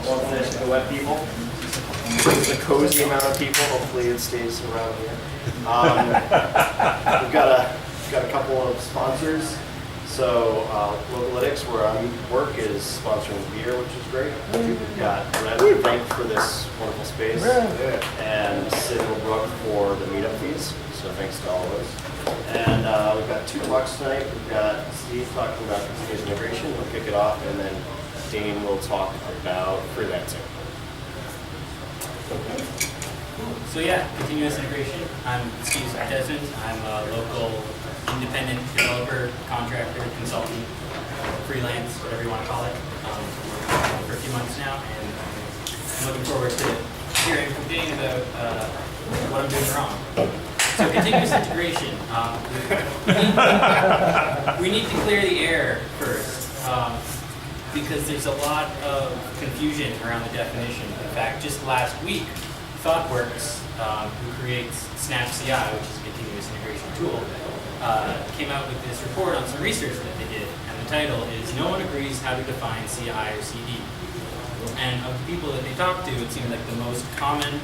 Welcome to the web people. It's a cozy amount of people. Hopefully it stays around here. We've got a couple of sponsors. So Localytics, where I work, is sponsoring beer, which is great. We've got Red to thank for this wonderful space, and Citadel Brook for the meetup fees. So thanks to all of us. And we've got two talks tonight. We've got Steve talking about continuous integration. We'll kick it off, and then Dane will talk about freelancing. So yeah, continuous integration. I'm Steve Desmond. I'm a local independent developer, contractor, consultant, freelance, whatever you want to call it. For a few months now, and I'm looking forward to hearing from Dane about what I'm doing wrong. So continuous integration. We need to clear the air first, because there's a lot of confusion around the definition. In fact, just last week, ThoughtWorks, who creates Snap CI, which is a continuous integration tool, came out with this report on some research that they did, and the title is "No One Agrees How to Define CI or CD." And of the people that they talked to, it seemed like the most common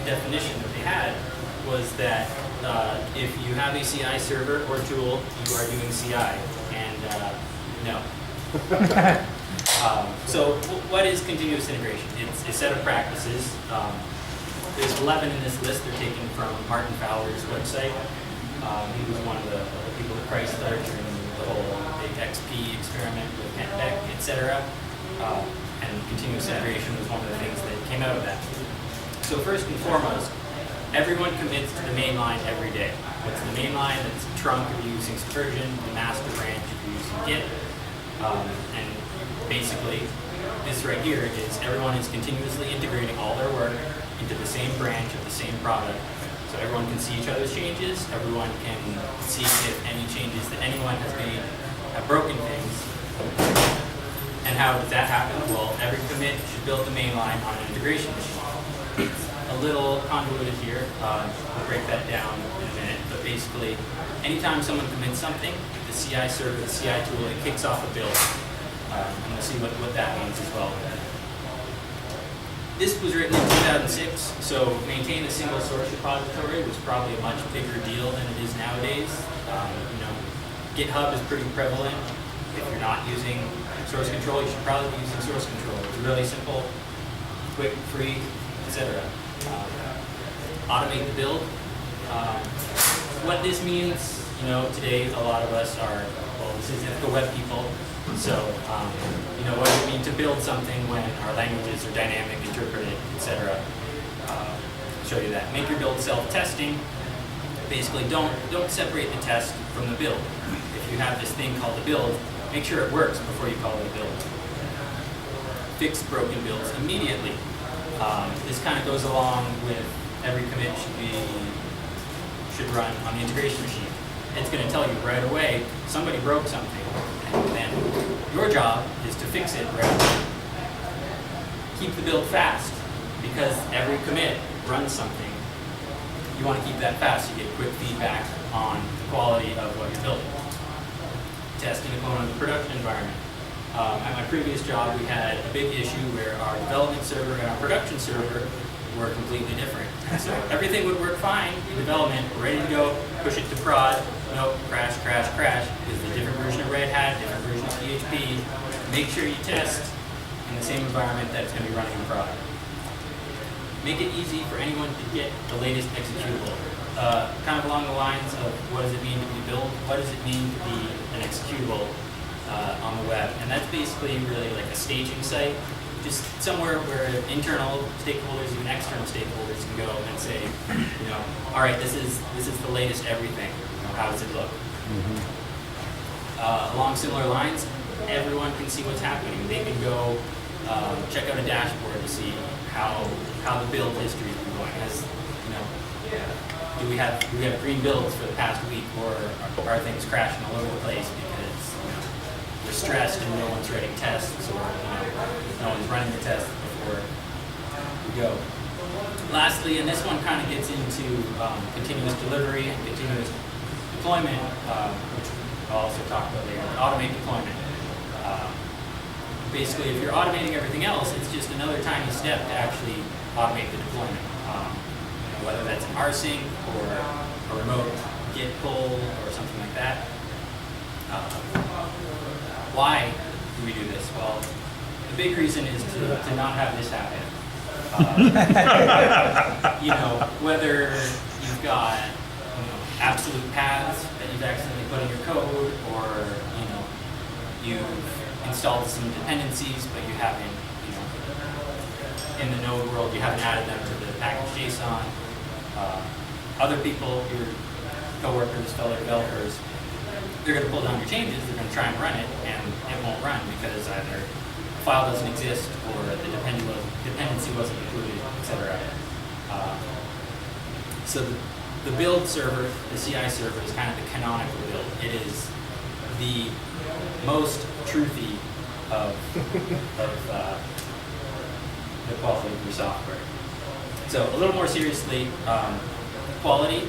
definition that they had was that if you have a CI server or tool, you are doing CI, and no. So what is continuous integration? It's a set of practices. There's 11 in this list. They're taken from Martin Fowler's website. He was one of the people at Chrysler during the whole big XP experiment with Kent Beck, etc. And continuous integration was one of the things that came out of that. So first and foremost, everyone commits to the main line every day. What's the main line? That's the trunk if you're using Subversion, the master branch if you're using Git. And basically, this right here is everyone is continuously integrating all their work into the same branch of the same product. So everyone can see each other's changes, everyone can see if any changes that anyone has made have broken things. And how does that happen? Well, every commit should build the main line on an integration machine. It's a little convoluted here. We'll break that down in a minute. But basically, anytime someone commits something, the CI server, the CI tool, it kicks off a build. And we'll see what that means as well. This was written in 2006, so maintain a single source repository was probably a much bigger deal than it is nowadays. GitHub is pretty prevalent. If you're not using source control, you should probably be using source control. It's really simple, quick, free, etc. Automate the build. What this means, today a lot of us are, this is Ithaca web people. So, what does it mean to build something when our languages are dynamic, interpreted, etc.? Show you that. Make your build self-testing. Basically, don't separate the test from the build. If you have this thing called the build, make sure it works before you call it a build. Fix broken builds immediately. This kind of goes along with every commit should run on the integration machine. It's going to tell you right away somebody broke something, and then your job is to fix it right away. Keep the build fast, because every commit runs something. You want to keep that fast so you get quick feedback on the quality of what you're building. Test in a component of the production environment. At my previous job, we had a big issue where our development server and our production server were completely different. So everything would work fine in development, ready to go, push it to prod. Nope, crash, crash, crash. Because the different version of Red Hat, different version of PHP. Make sure you test in the same environment that it's going to be running in prod. Make it easy for anyone to get the latest executable. Kind of along the lines of what does it mean to be built? What does it mean to be an executable on the web? And that's basically really like a staging site. Just somewhere where internal stakeholders, even external stakeholders can go and say, all right, this is the latest everything. How does it look? Along similar lines, everyone can see what's happening. They can go check out a dashboard to see how the build history is going. Do we have green builds for the past week, or are things crashing all over the place because we're stressed and no one's writing tests, or no one's running the tests before we go. Lastly, and this one kind of gets into continuous delivery and continuous deployment, which I'll also talk about later. Automate deployment. Basically, if you're automating everything else, it's just another tiny step to actually automate the deployment. Whether that's an rsync or a remote git pull or something like that. Why do we do this? Well, the big reason is to not have this happen. Whether you've got absolute paths that you've accidentally put in your code, or you've installed some dependencies, but you haven't, in the node world, you haven't added them to the package JSON. Other people, your coworkers, fellow developers, they're going to pull down your changes, they're going to try and run it, and it won't run because either the file doesn't exist or the dependency wasn't included, etc. So the build server, the CI server, is kind of the canonical build. It is the most truthy of the quality of your software. So a little more seriously, quality,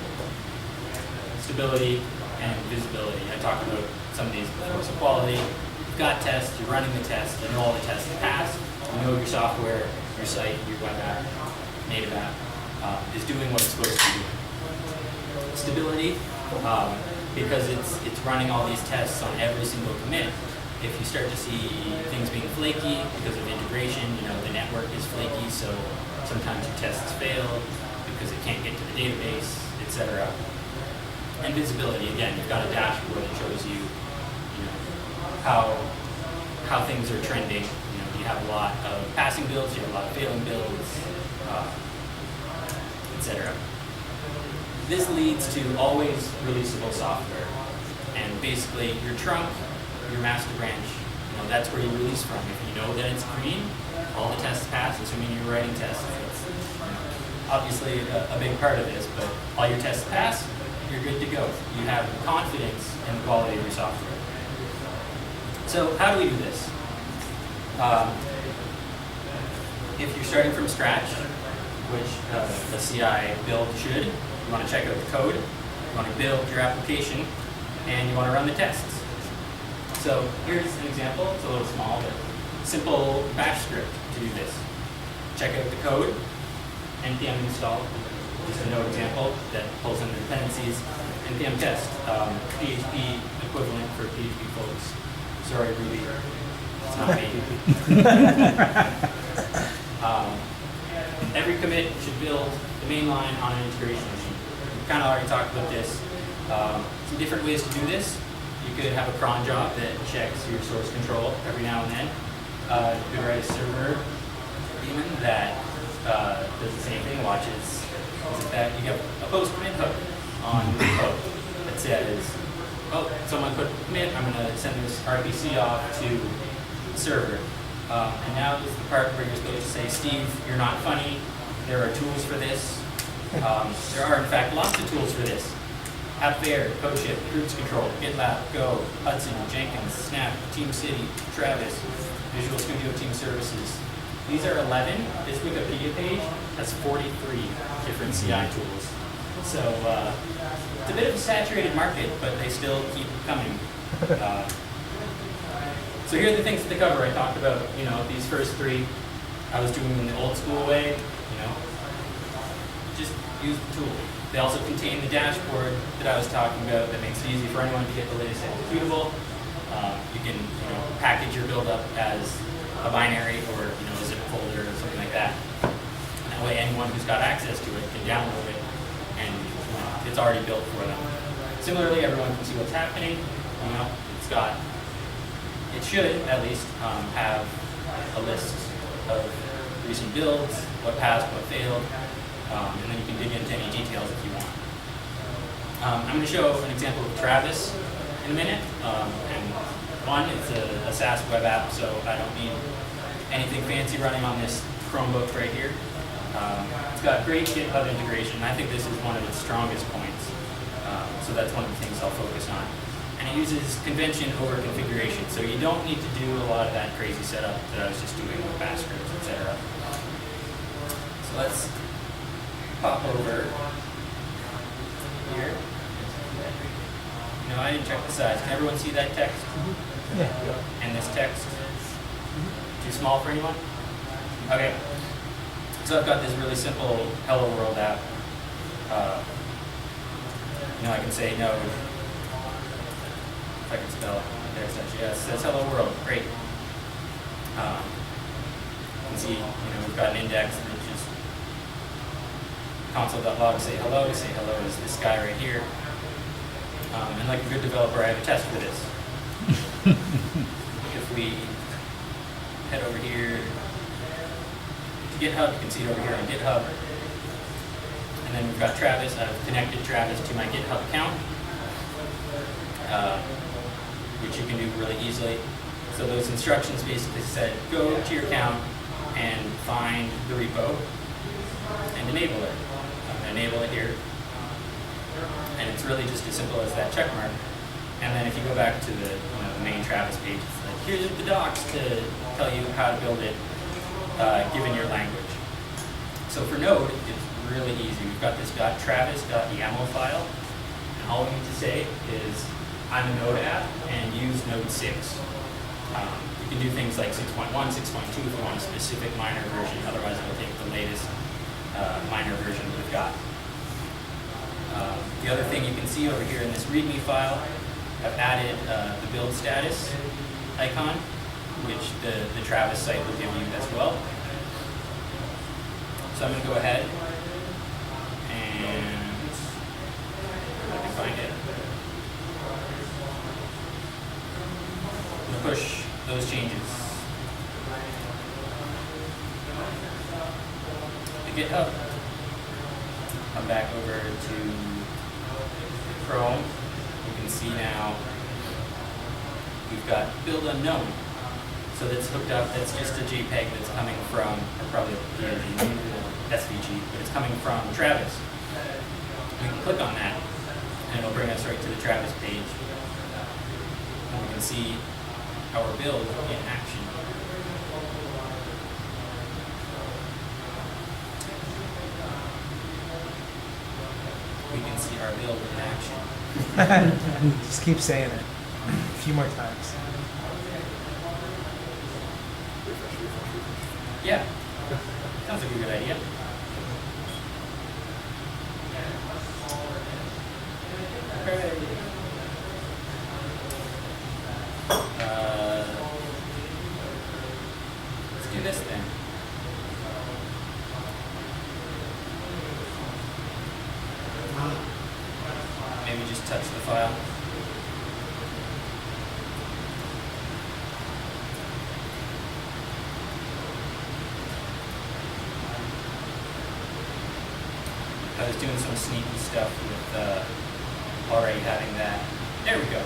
stability, and visibility. I talked about some of these before. So quality, you've got tests, you're running the tests, you know all the tests pass, you know your software, your site, your web app, native app is doing what it's supposed to be doing. Stability, because it's running all these tests on every single commit. If you start to see things being flaky because of integration, the network is flaky, so sometimes your tests fail because it can't get to the database, etc. And visibility, again, you've got a dashboard that shows you, how things are trending. You have a lot of passing builds, you have a lot of failing builds, etc. This leads to always releasable software, and basically your trunk, your master branch, that's where you release from. If you know that it's green, all the tests pass, assuming you're writing tests. It's obviously a big part of this, but all your tests pass, you're good to go. You have confidence in the quality of your software. So how do we do this? If you're starting from scratch, which the CI build should, you want to check out the code, you want to build your application, and you want to run the tests. So here's an example. It's a little small, but simple bash script to do this. Check out the code, npm install, just a node example that pulls in the dependencies, npm test, PHP equivalent for PHP folks. Sorry, Ruby, it's not me. Every commit should build the main line on an integration machine. We've kind of already talked about this. Some different ways to do this. You could have a cron job that checks your source control every now and then. You could write a server daemon that does the same thing, watches. That you have a post commit hook on the code that says, oh, someone put commit, I'm going to send this RPC off to the server. And now is the part where you're supposed to say, Steve, you're not funny. There are tools for this. There are, in fact, lots of tools for this. AppVeyor, CodeShip, Cruise Control, GitLab, Go, Hudson, Jenkins, Snap, TeamCity, Travis, Visual Studio Team Services. These are 11. This Wikipedia page has 43 different CI tools. So it's a bit of a saturated market, but they still keep coming. So here are the things that they cover. I talked about, these first three. I was doing them the old school way, just use the tool. They also contain the dashboard that I was talking about that makes it easy for anyone to get the latest executable. You can package your build up as a binary or a zip folder or something like that. And that way anyone who's got access to it can download it and it's already built for them. Similarly, everyone can see what's happening. It should at least have a list of recent builds, what passed, what failed. And then you can dig into any details if you want. I'm going to show an example of Travis in a minute. And one, it's a SaaS web app, so I don't need anything fancy running on this Chromebook right here. It's got great GitHub integration. I think this is one of its strongest points. So that's one of the things I'll focus on. And it uses convention over configuration, so you don't need to do a lot of that crazy setup that I was just doing with bash scripts, etc. So let's pop over here. I didn't check the size. Can everyone see that text? Yeah. And this text? Too small for anyone? Okay, so I've got this really simple Hello World app. I can say node, if I can spell index.js, it says hello world, great. You can see, we've got an index that just console.log say hello is this guy right here. And like a good developer, I have a test for this. If we head over here to GitHub, you can see it over here on GitHub. And then we've got Travis. I've connected Travis to my GitHub account, which you can do really easily. So those instructions basically said, go to your account and find the repo and enable it. I'm going to enable it here. And it's really just as simple as that check mark. And then if you go back to the main Travis page, it's like, here's the docs to tell you how to build it given your language. So for Node, it's really easy. We've got this .travis.yaml file, and all we need to say is, I'm a Node app, and use Node 6. You can do things like 6.1, 6.2 if you want a specific minor version, otherwise it'll take the latest minor version we've got. The other thing you can see over here in this README file, I've added the build status icon, which the Travis site will give you as well. So I'm going to go ahead and I can find it. I'm going to push those changes to GitHub. Come back over to Chrome. You can see now we've got build unknown. So that's hooked up, that's just a JPEG that's coming from, or probably a PNG, SVG, but it's coming from Travis. We can click on that, and it'll bring us right to the Travis page. And we can see our build in action. We can see our build in action. Just keep saying it a few more times. Yeah, sounds like a good idea. Let's do this then. Maybe just touch the file. I was doing some sneaky stuff with already having that. There we go.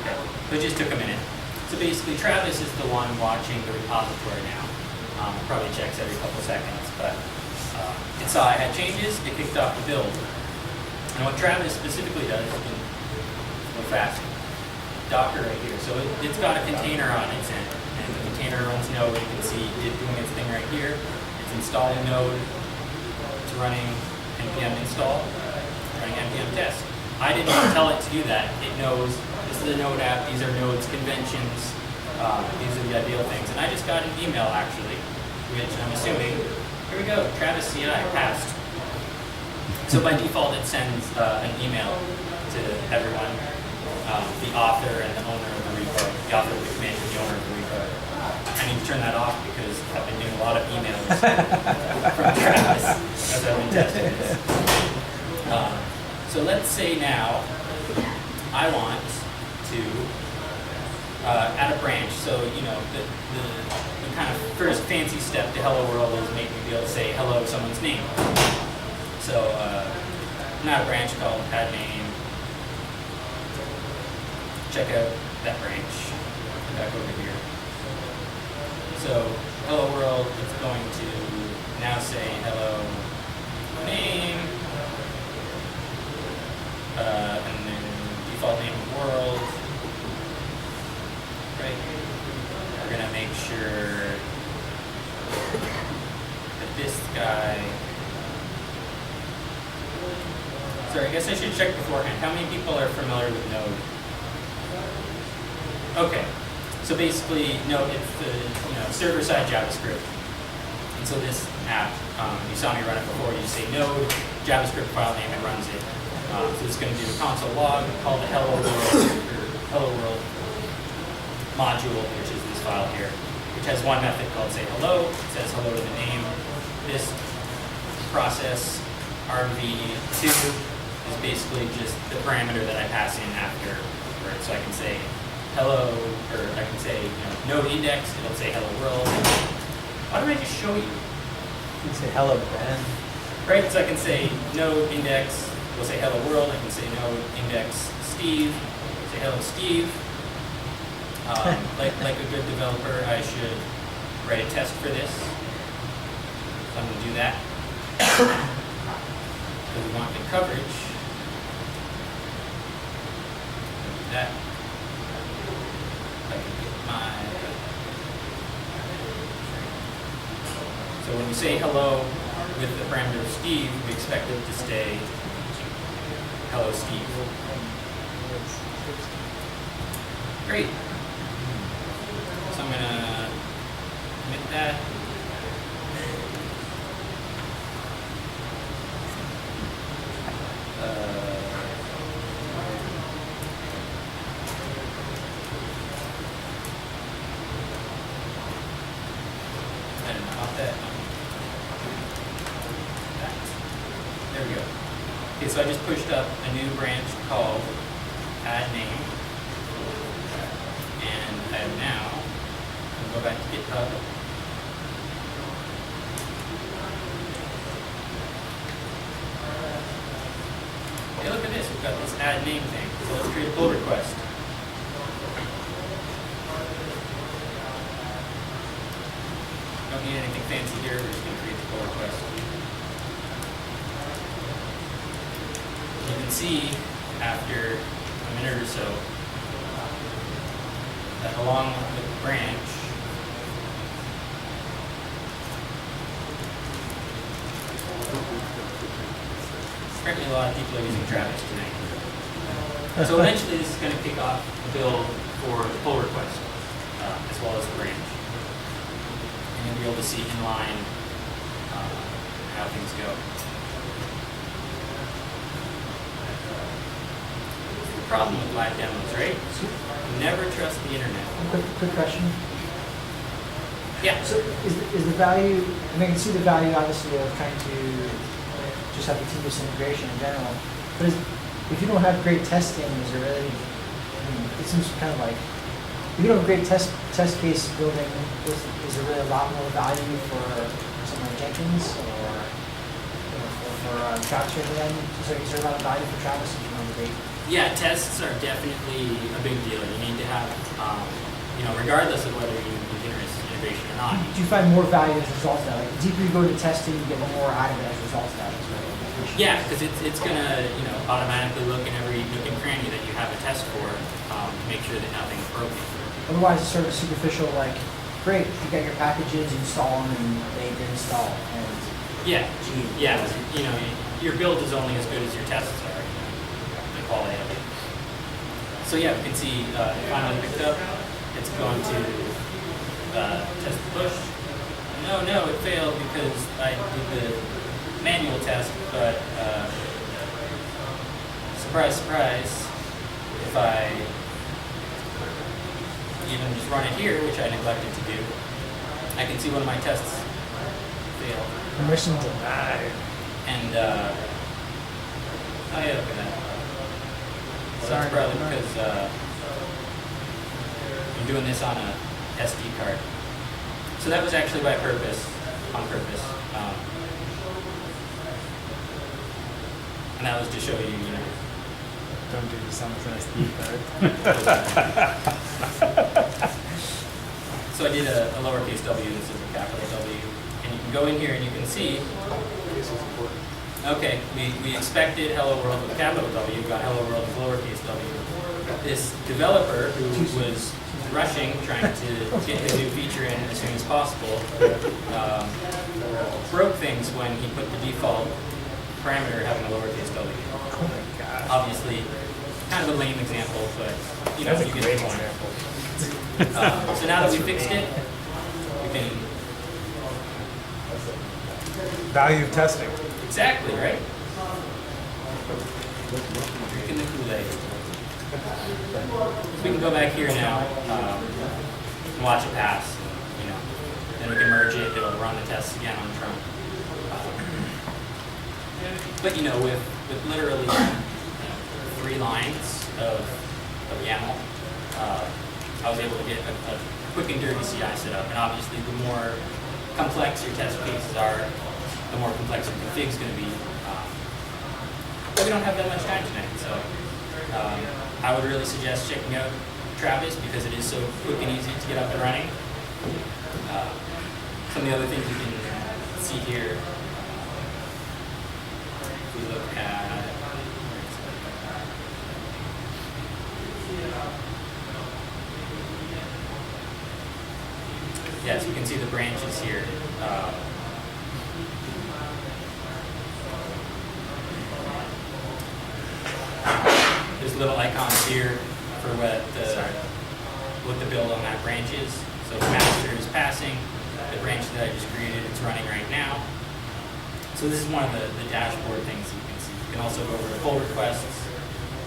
Okay, but it just took a minute. So basically, Travis is the one watching the repository now. It probably checks every couple seconds, but it saw I had changes, it kicked off the build. And what Travis specifically does, you can go fast, Docker right here. So it's got a container on its end, and the container runs Node. You can see it doing its thing right here. It's installing Node. It's running npm install, running npm test. I didn't tell it to do that. It knows this is a Node app, these are Node's conventions, these are the ideal things. And I just got an email actually, which I'm assuming, here we go, Travis CI passed. So by default it sends an email to everyone, the author and the owner of the repo, the author of the command and the owner of the repo. I need to turn that off because I've been doing a lot of emails from Travis as I've been testing this. So let's say now I want to add a branch. So, the kind of first fancy step to Hello World is making me be able to say hello someone's name. So, not a branch called add name. Check out that branch. Back over here. So, hello world, it's going to now say hello name, and then default name of world. Right. We're going to make sure that this guy. Sorry, I guess I should check beforehand. How many people are familiar with Node? Okay. So basically, Node, it's the server-side JavaScript. And so this app, you saw me run it before, you say node, JavaScript file name, it runs it. So it's going to do a console log, call the hello world module, which is this file here, which has one method called say hello. It says hello to the name. This process, argv2, is basically just the parameter that I pass in after. Right? So I can say hello, or I can say node index, it'll say hello world. Why don't I just show you? You can say hello, Ben. Right, so I can say node index, we'll say hello world. I can say node index Steve, say hello Steve. Like a good developer, I should write a test for this. So I'm going to do that. Because we want the coverage. Do that. If I can get my. So when we say hello with the parameter of Steve, we expect it to stay hello Steve. Great. So I'm going to commit that. I don't know about that. There we go. Okay, so I just pushed up a new branch called add name. And I have now, I'll go back to GitHub. Hey, look at this, we've got this add name thing. So let's create a pull request. Don't need anything fancy here, we're just going to create the pull request. You can see after a minute or so that along with the branch, apparently a lot of people are using Travis tonight. So eventually this is going to kick off the build for the pull request, as well as the branch. And you'll be able to see inline how things go. The problem with live demos, right? Never trust the internet. Quick question. Yeah. So is the value, I mean, I can see the value obviously of trying to just have continuous integration in general, but if you don't have great testing, is there really, I mean, it seems kind of like, if you don't have great test case building, is there really a lot more value for something like Jenkins or for Travis or then? So is there a lot of value for Travis if you don't have great? Yeah, tests are definitely a big deal. You need to have, regardless of whether you use continuous integration or not. Do you find more value as a result of that? Like the deeper you go into testing, you get more out of it as a result of that. Yeah, because it's gonna automatically look in every nook and cranny that you have a test for to make sure that nothing's broken. Otherwise, it's sort of superficial. Like, great, you got your packages, you install them, and they install. And yeah, gee, yeah. Your build is only as good as your tests are. The quality of it. So yeah, we can see it finally picked up. It's going to test the push. No, it failed because I did the manual test, but surprise, surprise, if I even just run it here, which I neglected to do, I can see one of my tests failed. Permission denied. And, oh yeah, look at that. Well, that's probably because I'm doing this on a SD card. So that was actually by purpose, on purpose. And that was to show you, Don't do this on an SD card. So I did a lowercase w, this is a capital W. And you can go in here and you can see, okay, we expected hello world with a capital W, got hello world with lowercase w. This developer who was rushing, trying to get the new feature in as soon as possible, broke things when he put the default parameter having a lowercase w. Oh my gosh. Obviously, kind of a lame example, but you That's a get great the point. example. So now that we fixed it, we can Value of testing. Exactly, right? Drinking the Kool-Aid. We can go back here now and watch it pass. You know, then we can merge it. It'll run the tests again on Trump. But you know, with literally 3 lines of YAML, I was able to get a quick and dirty CI set up. And obviously, the more complex your test cases are, the more complex your config is going to be. But we don't have that much time tonight, so I would really suggest checking out Travis because it is so quick and easy to get up and running. Some of the other things you can see here, if we look at yes, you can see the branches here. There's little icons here for what the build on that branch is. So the master is passing. The branch that I just created, it's running right now. So this is one of the dashboard things you can see. You can also go over to pull requests.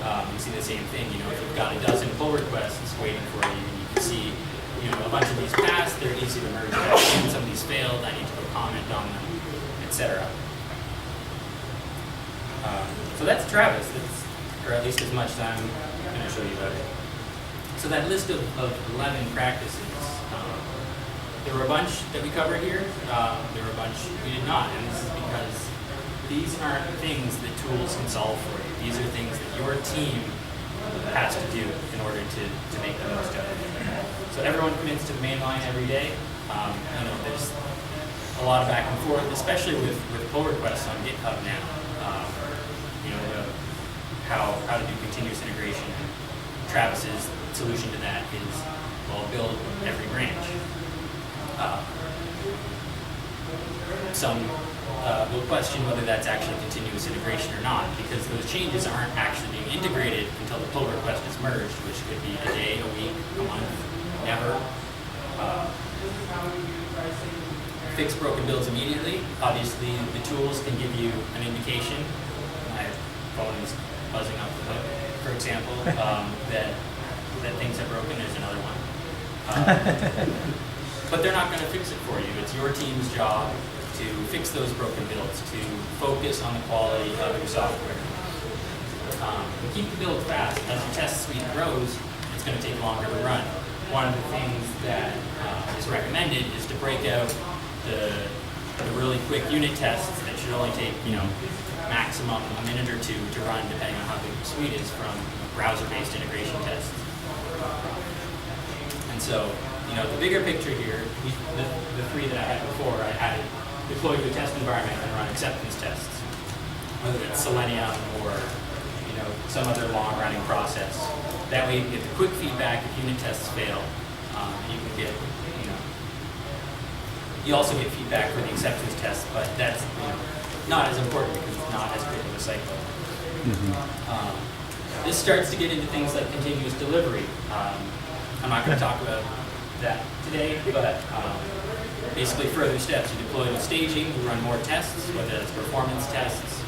You see the same thing. You know, if you've got a dozen pull requests waiting for you, you can see, you know, a bunch of these passed. They're easy to merge back in. Some of these failed. I need to go comment on them, etc. So that's Travis. Or at least as much as I'm going to show you about it. So that list of 11 practices, there were a bunch that we covered here, there were a bunch we did not, and this is because these aren't things that tools can solve for you. These are things that your team has to do in order to make the most of it. So everyone commits to the main line every day. You know, there's a lot of back and forth, especially with pull requests on GitHub now. You know, how to do continuous integration. Travis's solution to that is, well, build every branch. Some will question whether that's actually continuous integration or not, because those changes aren't actually being integrated until the pull request is merged, which could be a day, a week, a month, never. Fix broken builds immediately. Obviously, the tools can give you an indication. My phone is buzzing up the hook, for example, that things are broken. There's another one. But they're not going to fix it for you. It's your team's job to fix those broken builds, to focus on the quality of your software. And keep the build fast. As your test suite grows, it's going to take longer to run. One of the things that is recommended is to break out the really quick unit tests that should only take, you know, maximum a minute or 2 to run, depending on how big the suite is, from browser-based integration tests. And so, you know, the bigger picture here, the 3 that I had before, I had it deploy to a test environment and run acceptance tests, whether it's Selenium or, you know, some other long-running process. That way you can get the quick feedback if unit tests fail, and you can get, you know, you also get feedback for the acceptance tests, but that's, you know, not as important because it's not as quick of a cycle. This starts to get into things like continuous delivery. I'm not going to talk about that today, but basically further steps. You deploy to staging, you run more tests, whether it's performance tests,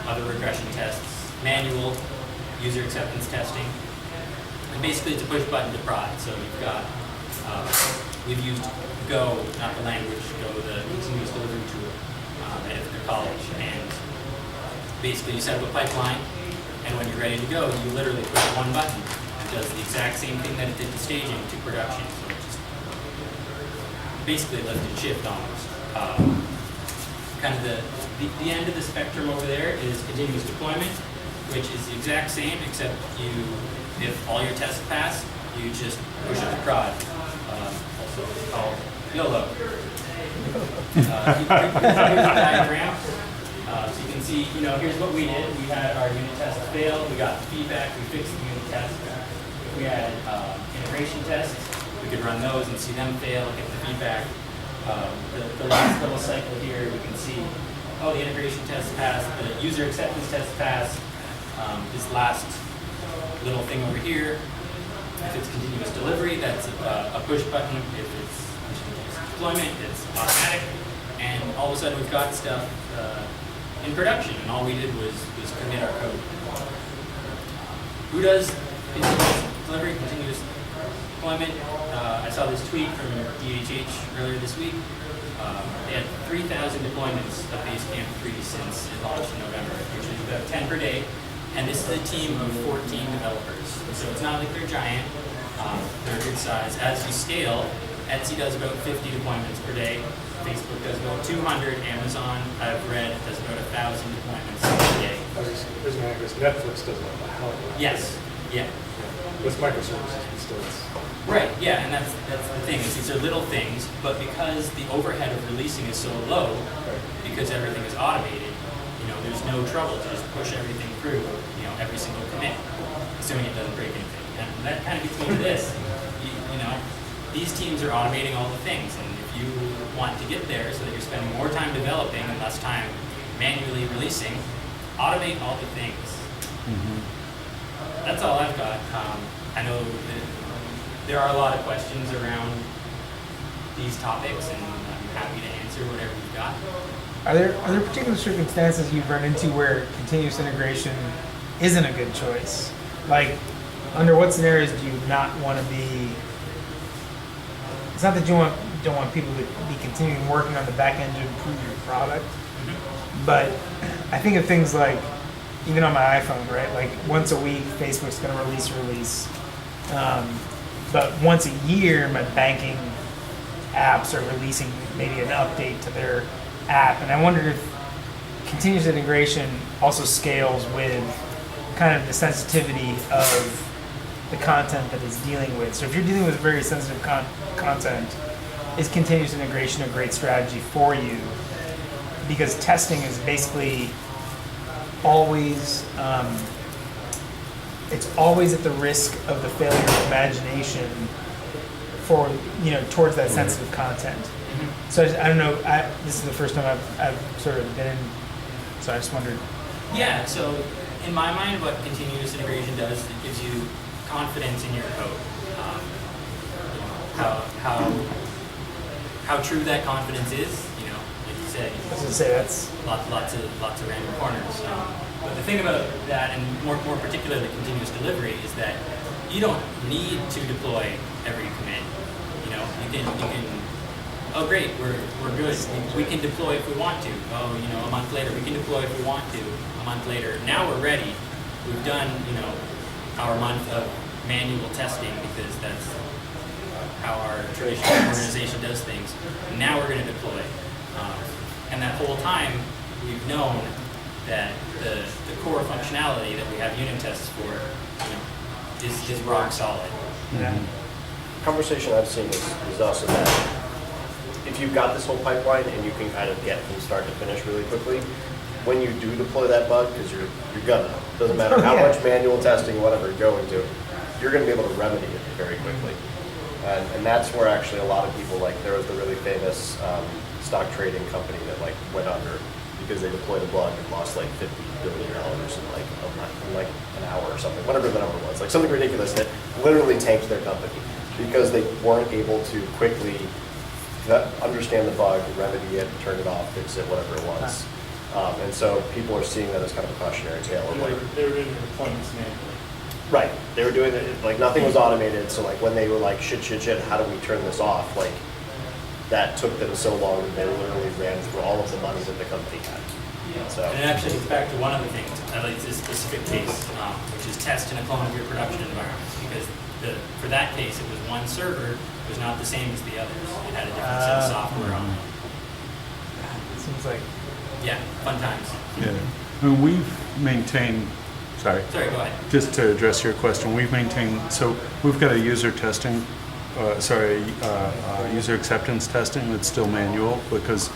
other regression tests, manual, user acceptance testing. And basically it's a push button to prod. So you've got, we've used Go, not the language, Go, the continuous delivery tool at Ithaca College. And basically you set up a pipeline, and when you're ready to go, you literally push one button. It does the exact same thing that it did to staging to production. So it's just basically lift and shift almost. Kind of the end of the spectrum over there is continuous deployment, which is the exact same, except if all your tests pass, you just push up the prod. Also called YOLO. Here's the diagram. So you can see, you know, here's what we did. We had our unit test fail. We got the feedback. We fixed the unit test. We had integration tests. We could run those and see them fail, get the feedback. The last little cycle here, we can see, oh, the integration test passed, the user acceptance test passed. This last little thing over here, if it's continuous delivery, that's a push button. If it's continuous deployment, it's automatic. and all of a sudden we've got stuff in production, and all we did was commit our code. Who does continuous delivery, continuous deployment? I saw this tweet from DHH earlier this week. They had 3,000 deployments of Basecamp 3 since it launched in November, which is about 10 per day. And this is a team of 14 developers. So it's not like they're giant. They're a good size. As you scale, Etsy does about 50 deployments per day. Facebook does about 200. Amazon, I've read, does about 1,000 deployments per day. There's an accuracy. Netflix does a hell of a lot. Yes. Yeah. With microservices, but still it's... Right, yeah, and that's the thing, is these are little things, but because the overhead of releasing is so low, because everything is automated, there's no trouble to just push everything through, every single commit, assuming it doesn't break anything. And that kind of gets me to this. These teams are automating all the things, and if you want to get there so that you're spending more time developing and less time manually releasing, automate all the things. That's all I've got. I know that there are a lot of questions around these topics, and I'm happy to answer whatever you've got. Are there particular circumstances you've run into where continuous integration isn't a good choice? Like, under what scenarios do you not want to be? It's not that you don't want people to be continuing working on the back end to improve your product, but I think of things like, even on my iPhone, right? Like once a week, Facebook's going to release a release. But once a year, my banking apps are releasing maybe an update to their app. And I wondered if continuous integration also scales with kind of the sensitivity of the content that it's dealing with. So if you're dealing with very sensitive content, is continuous integration a great strategy for you? Because testing is basically always, it's always at the risk of the failure of imagination for, towards that sensitive content. So I don't know, this is the first time I've sort of been in, so I just wondered. Yeah, so in my mind, what continuous integration does is it gives you confidence in your code. How true that confidence is, like you said, I was gonna say that's lots of random corners. But the thing about that, and more particularly continuous delivery, is that you don't need to deploy every commit. You can. Oh, great, we're good. We can deploy if we want to. Oh, a month later, we can deploy if we want to. A month later, now we're ready. We've done, our month of manual testing because that's how our traditional organization does things. Now we're going to deploy. And that whole time, we've known that the core functionality that we have unit tests for, is rock solid. yeah. Conversation I've seen is also that if you've got this whole pipeline and you can kind of get from start to finish really quickly, when you do deploy that bug, because you're gonna, doesn't matter how much manual testing, whatever you're going to, you're gonna be able to remedy it very quickly. And that's where actually a lot of people, like there was the really famous stock trading company that went under because they deployed a bug and lost like $50 billion in like an hour or something, whatever the number was, like something ridiculous that literally tanked their company because they weren't able to quickly understand the bug, remedy it, turn it off, fix it, whatever it was. And so people are seeing that as kind of a cautionary tale. Of They were doing the deployments manually. right, they were doing it, like nothing was automated, so like when they were like, shit, how do we turn this off? Like that took them so long that they literally ran through all of the money that the company had. So, And it actually gets back to one of the things, I like this specific case, which is test in a clone of your production environments, because for that case, it was one server, it was not the same as the others. It had a different set of software on it. Seems like Yeah, fun times. Yeah, and we've maintained, sorry, Sorry, go ahead. just to address your question, we've maintained, so we've got a user testing, user acceptance testing that's still manual because,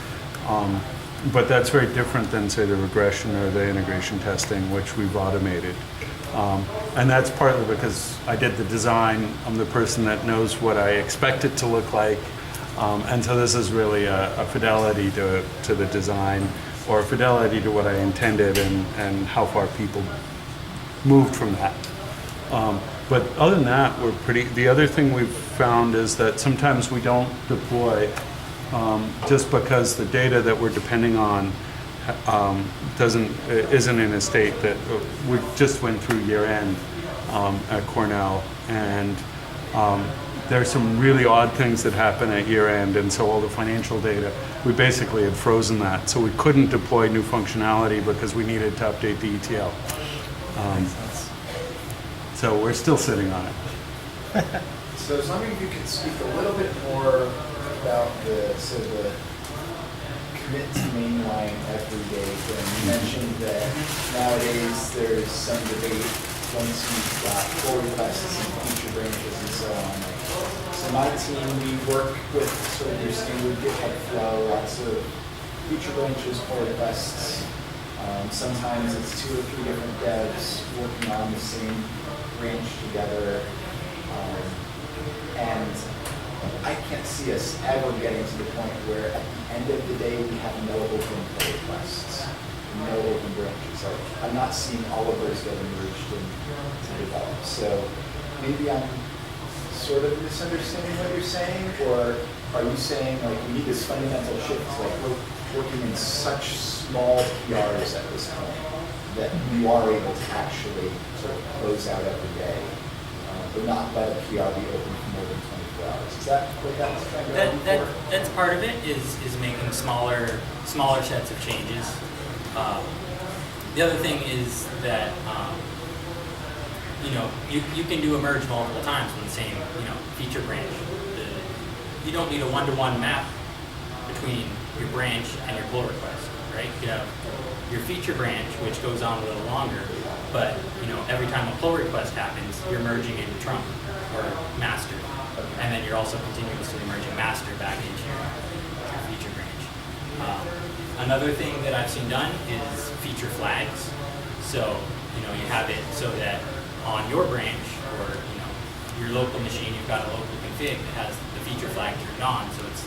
but that's very different than say the regression or the integration testing, which we've automated. And that's partly because I did the design, I'm the person that knows what I expect it to look like. And so this is really a fidelity to the design or a fidelity to what I intended and how far people moved from that. But other than that, the other thing we've found is that sometimes we don't deploy just because the data that we're depending on isn't in a state that we just went through year end at Cornell, and there's some really odd things that happen at year end, and so all the financial data, we basically had frozen that, so we couldn't deploy new functionality because we needed to update the ETL. So we're still sitting on it. So I was wondering if you could speak a little bit more about the commit to mainline every day thing. You mentioned that nowadays there's some debate once you've got pull requests and feature branches and so on. So my team, we work with sort of your standard GitHub flow, lots of feature branches, pull requests. Sometimes it's 2 or 3 different devs working on the same branch together. And I can't see us ever getting to the point where at the end of the day we have no open pull requests, no open branches. Like, I'm not seeing all of those getting merged and to develop. So maybe I'm sort of misunderstanding what you're saying, or are you saying like we need this fundamental shift? Like we're working in such small PRs at this point that you are able to actually sort of close out every day, but not let a PR be open for more than 24 hours. Is that what that was trying to argue for? That's part of it, is making smaller sets of changes. The other thing is that you can do a merge multiple times in the same feature branch. You don't need a one-to-one map between your branch and your pull request, right? You have your feature branch, which goes on a little longer, but every time a pull request happens, you're merging into trunk or master, and then you're also continuously merging master back into your feature branch. Another thing that I've seen done is feature flags. So you have it so that on your branch or your local machine, you've got a local config that has the feature flag turned on, so it's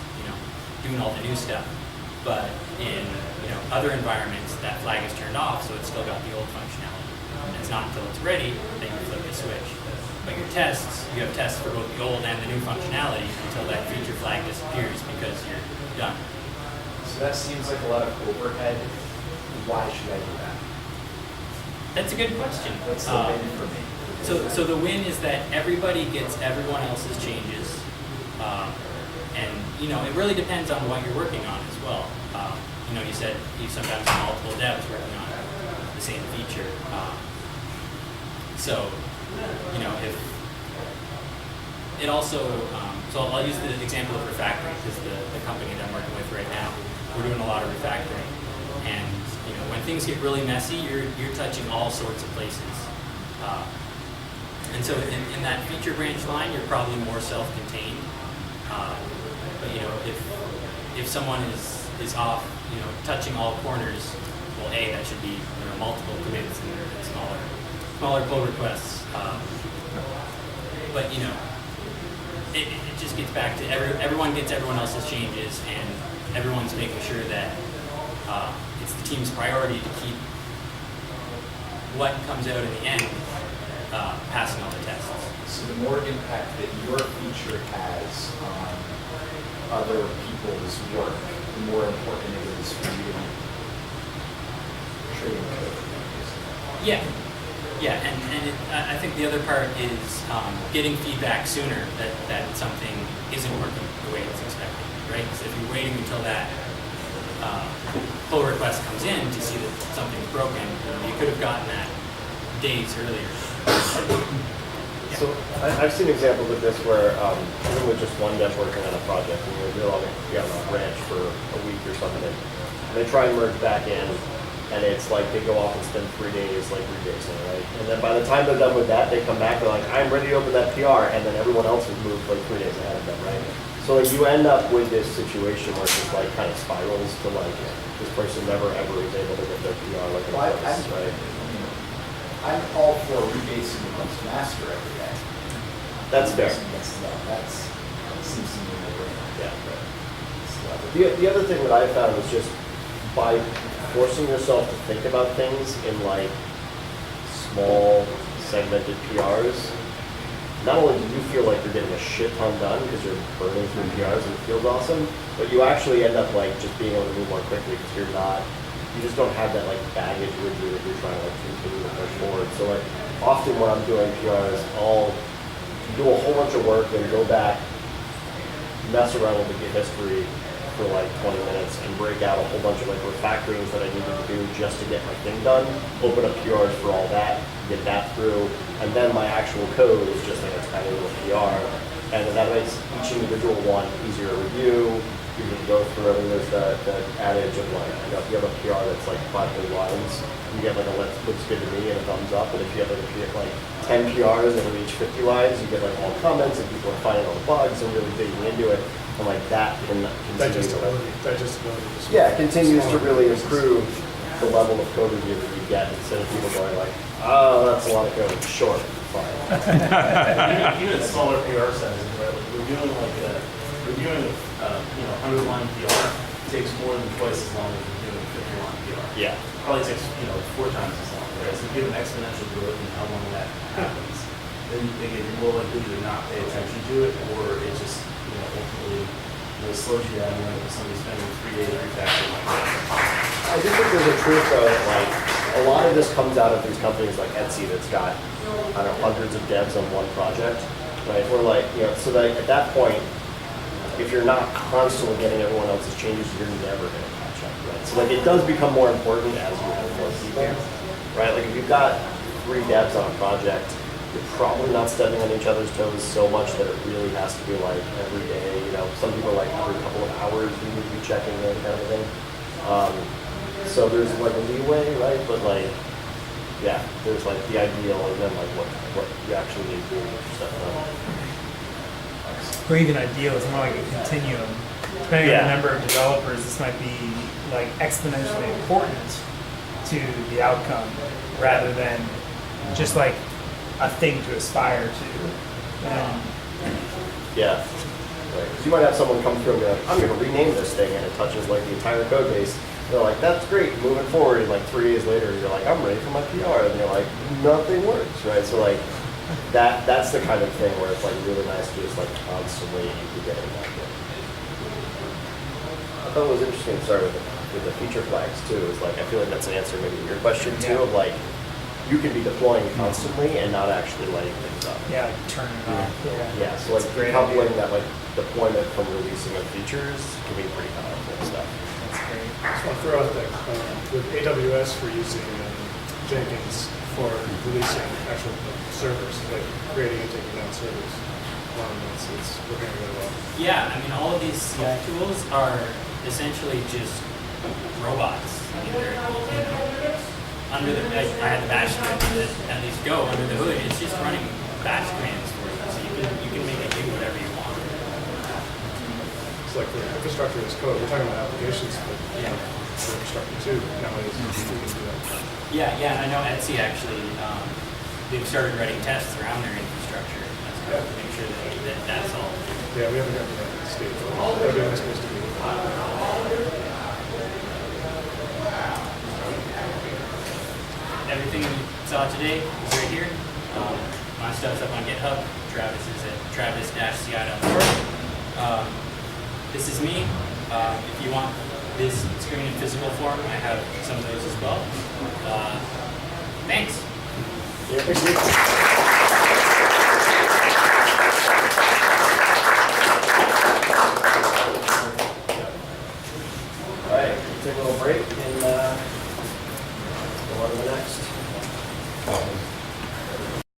doing all the new stuff. But in other environments, that flag is turned off, so it's still got the old functionality. And it's not until it's ready that you flip the switch. But your tests, you have tests for both the old and the new functionality until that feature flag disappears because you're done. So that seems like a lot of overhead. Why should I do that? That's a good question. What's the win for me? So the win is that everybody gets everyone else's changes. And it really depends on what you're working on as well. You said you sometimes have multiple devs working on the same feature. If it also, so I'll use the example of refactoring because the company that I'm working with right now, we're doing a lot of refactoring. And when things get really messy, you're touching all sorts of places. And so in that feature branch line, you're probably more self-contained. But if someone is off, touching all corners, well, that should be multiple commits and smaller pull requests. But it just gets back to everyone gets everyone else's changes, and everyone's making sure that it's the team's priority to keep what comes out in the end passing all the tests. So the more impact that your feature has on other people's work, the more important it is for you trading code. Yeah, and I think the other part is getting feedback sooner that something isn't working the way it's expected, right? Because if you're waiting until that pull request comes in to see that something's broken, you could have gotten that days earlier. So I've seen examples of this where even with just one dev working on a project, and you're on a branch for a week or something, and they try and merge back in, and it's like they go off and spend 3 days, like rebasing, right? And then by the time they're done with that, they come back, they're like, I'm ready to open that PR, and then everyone else has moved like 3 days ahead of them, right? So like you end up with this situation where it's just like kind of spirals to like this person never ever is able to get their PR like in place, right? I'm all for rebasing against master every day. That's fair. That seems to me no-brainer. Yeah. The other thing that I found was just by forcing yourself to think about things in like small segmented PRs, not only do you feel like you're getting a shit ton done because you're burning through PRs and it feels awesome, but you actually end up like just being able to move more quickly because you just don't have that like baggage with you that you're trying to like continue to push forward. So like often when I'm doing PRs, I'll do a whole bunch of work, then go back, mess around with the Git history for like 20 minutes and break out a whole bunch of like refactorings that I needed to do just to get my thing done, open up PRs for all that, get that through, and then my actual code is just like a tiny little PR. And then that makes each individual one easier to review. You can go through, I mean, there's the adage of like, you know, if you have a PR that's like 500 lines, you get like a looks good to me and a thumbs up. And if you have like a PR, like 10 PRs that are each 50 lines, you get like all comments and people are finding all the bugs and really digging into it. And like that can continue Digestibility. yeah, it continues to really improve the level of code review that you get instead of people going like, oh, that's a lot of code. Sure, fine. Even smaller PR sizes, right? Like reviewing a 100-line PR takes more than twice as long as reviewing a 50-line PR. Yeah. Probably takes 4 times as long. Right? So given exponential growth and how long that happens, then again, you're more likely to not pay attention to it, or it just ultimately slows you down when somebody's spending 3 days refactoring like that. I do think there's a truth though that like a lot of this comes out of these companies like Etsy that's got, I don't know, hundreds of devs on one project, right? Or like, so that at that point, if you're not constantly getting everyone else's changes, you're never going to catch up, right? So like it does become more important as you have more people, right? Like if you've got 3 devs on a project, you're probably not stepping on each other's toes so much that it really has to be like every day. Some people are like every couple of hours you need to be checking in kind of thing. So there's like a leeway, right? But like, yeah, there's like the ideal and then like what you actually need to do with your stuff done. Or even ideal, it's more like a continuum. Depending on the number of developers, this might be like exponentially important to the outcome rather than just like a thing to aspire to. Yeah. Because you might have someone come through and be like, I'm going to rename this thing, and it touches like the entire code base. And they're like, that's great, moving forward. And like 3 days later, you're like, I'm ready for my PR. And you're like, nothing works, right? So like that's the kind of thing where it's like really nice to just like constantly be getting that good. I thought it was interesting to start with the feature flags too. Is like I feel like that's an answer maybe to your question too of like you can be deploying constantly and not actually lighting things up. Yeah, like turn it off. Yeah, so like coupling that like deployment from releasing of features can be pretty powerful stuff. That's great. I just want to throw out that with AWS for using Jenkins for releasing actual servers, like creating and taking down servers. It's working really well. Yeah, I mean, all of these CI tools are essentially just robots. I mean, they're, under the, I had the bash script that at least go under the hood. It's just running bash commands for you, so you can make it do whatever you want. It's like the infrastructure is code. We're talking about applications, but for infrastructure too. Nowadays, we can do that. Yeah, and I know Etsy actually, they've started writing tests around their infrastructure. That's kind of to make sure that's all. Yeah, we haven't gotten to that stage. Everything's supposed to be. Everything you saw today is right here. My stuff's up on GitHub. Travis is at travis-ci.org. This is me. If you want this screen in physical form, I have some of those as well. Thanks. Yeah, thank you. All right, take a little break and go on to the next.